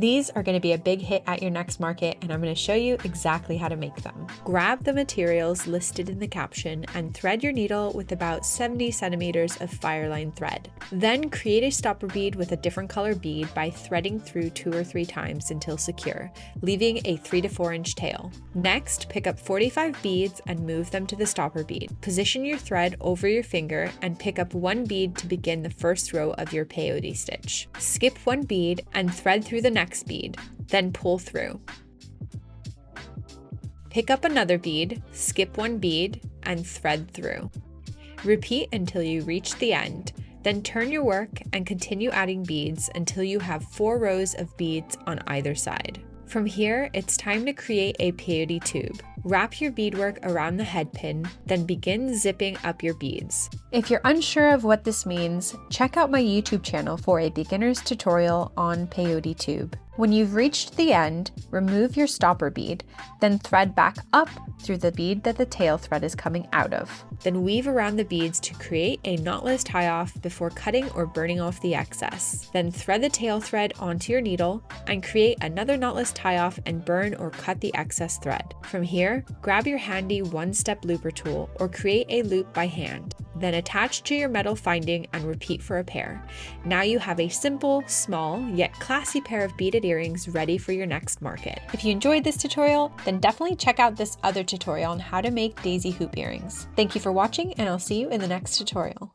These are going to be a big hit at your next market, and I'm going to show you exactly how to make them. Grab the materials listed in the caption and thread your needle with about 70 centimeters of Fireline thread. Then create a stopper bead with a different color bead by threading through 2 or 3 times until secure, leaving a 3 to 4 inch tail. Next, pick up 45 beads and move them to the stopper bead. Position your thread over your finger and pick up 1 bead to begin the first row of your peyote stitch. Skip 1 bead and thread through the next bead, then pull through. Pick up another bead, skip 1 bead, and thread through. Repeat until you reach the end, then turn your work and continue adding beads until you have 4 rows of beads on either side. From here, it's time to create a peyote tube. Wrap your beadwork around the head pin, then begin zipping up your beads. If you're unsure of what this means, check out my YouTube channel for a beginner's tutorial on peyote tube. When you've reached the end, remove your stopper bead, then thread back up through the bead that the tail thread is coming out of. Then weave around the beads to create a knotless tie-off before cutting or burning off the excess. Then thread the tail thread onto your needle and create another knotless tie-off and burn or cut the excess thread. From here, grab your handy one-step looper tool or create a loop by hand. Then attach to your metal finding and repeat for a pair. Now you have a simple, small, yet classy pair of beaded earrings ready for your next market. If you enjoyed this tutorial, then definitely check out this other tutorial on how to make daisy hoop earrings. Thank you for watching, and I'll see you in the next tutorial.